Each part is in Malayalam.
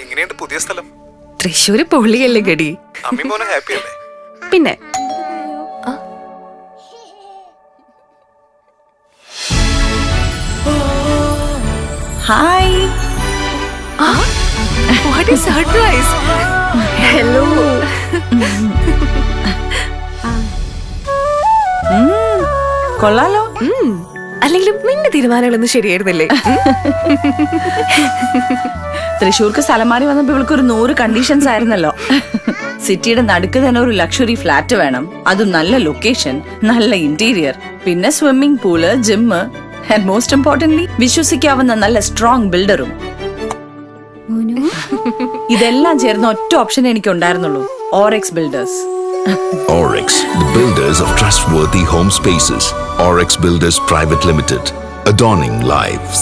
എങ്ങനെയുണ്ട് പുതിയ സ്ഥലം? തൃശ്ശൂര് പൊള്ളിയല്ലേ ഗടി. അമ്മി മോനെ ഹാപ്പി അല്ലേ? പിന്നെ hi. What is surprise. Hello. കൊള്ളാലോ. അല്ലെങ്കിലും നിന്റെ തീരുമാനങ്ങളൊന്നും ശരിയായിരുന്നില്ലേ? തൃശ്ശൂർക്ക് സ്ഥലം മാറി വന്നപ്പോ ഇവൾക്കൊരു 100 കണ്ടീഷൻസ് ആയിരുന്നല്ലോ. സിറ്റിയുടെ നടുക്ക് തന്നെ ഒരു ലക്ഷറി ഫ്ലാറ്റ് വേണം, അതും നല്ല ലൊക്കേഷൻ, നല്ല ഇന്റീരിയർ, പിന്നെ swimming pool, gym, and most importantly വിശ്വസിക്കാവുന്ന നല്ല സ്ട്രോങ് ബിൽഡറും. ഇതെല്ലാം ചേർന്ന ഒറ്റ ഓപ്ഷൻ എനിക്ക് ഉണ്ടായിരുന്നുള്ളൂ, Orex builders. Orex, the builders of trustworthy home spaces. Orex Builders Private Limited, adorning lives.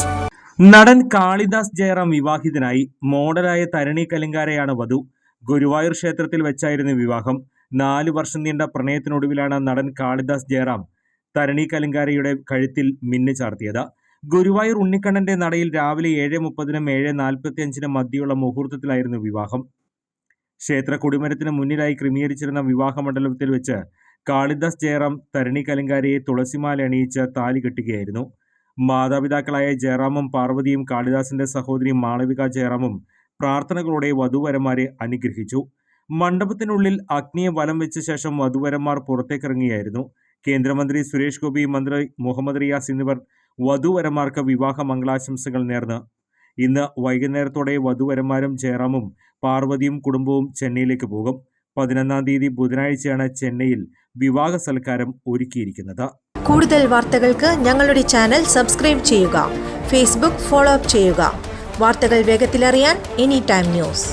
നടൻ കാളിദാസ് ജയറാം വിവാഹിതനായി. മോഡലായ തരണി കലിങ്കാരയാണ് വധു. ഗുരുവായൂർ ക്ഷേത്രത്തിൽ വെച്ചായിരുന്നു വിവാഹം. 4 വർഷം നീണ്ട പ്രണയത്തിനൊടുവിലാണ് നടൻ കാളിദാസ് ജയറാം തരണി കലിങ്കാരയുടെ കഴുത്തിൽ മിന്നു ചാർത്തിയത്. ഗുരുവായൂർ ഉണ്ണിക്കണ്ണന്റെ നടയിൽ രാവിലെ 7:30-നും 7:45-നും മധ്യയുള്ള മുഹൂർത്തത്തിലായിരുന്നു വിവാഹം. ക്ഷേത്ര കൊടിമരത്തിന് മുന്നിലായി ക്രമീകരിച്ചിരുന്ന വിവാഹമണ്ഡലത്തിൽ വെച്ച് കാളിദാസ് ജയറാം തരണി കലിങ്കാരയെ തുളസിമാല അണിയിച്ച് താലി കെട്ടുകയായിരുന്നു. മാതാപിതാക്കളായ ജയറാമും പാർവതിയും കാളിദാസിന്റെ സഹോദരി മാളവിക ജയറാമും പ്രാർത്ഥനകളോടെ വധൂവരന്മാരെ അനുഗ്രഹിച്ചു. മണ്ഡപത്തിനുള്ളിൽ അഗ്നിയെ വലം വെച്ച ശേഷം വധൂവരന്മാർ പുറത്തേക്കിറങ്ങിയായിരുന്നു. കേന്ദ്രമന്ത്രി സുരേഷ് ഗോപി, മന്ത്രി മുഹമ്മദ് റിയാസ് എന്നിവർ വധൂവരന്മാർക്ക് വിവാഹ മംഗളാശംസകൾ നേർന്ന്. ഇന്ന് വൈകുന്നേരത്തോടെ വധൂവരന്മാരും ജയറാമും പാർവതിയും കുടുംബവും ചെന്നൈയിലേക്ക് പോകും. 11-ാം തീയതി ബുധനാഴ്ചയാണ് ചെന്നൈയിൽ വിവാഹ സൽക്കാരം ഒരുക്കിയിരിക്കുന്നത്. കൂടുതൽ വാർത്തകൾക്ക് ഞങ്ങളുടെ ചാനൽ സബ്സ്ക്രൈബ് ചെയ്യുക. ഫേസ്ബുക്ക് ഫോളോ അപ്പ് ചെയ്യുക. വാർത്തകൾ വേഗത്തിലറിയാൻ എനി ടൈം ന്യൂസ്.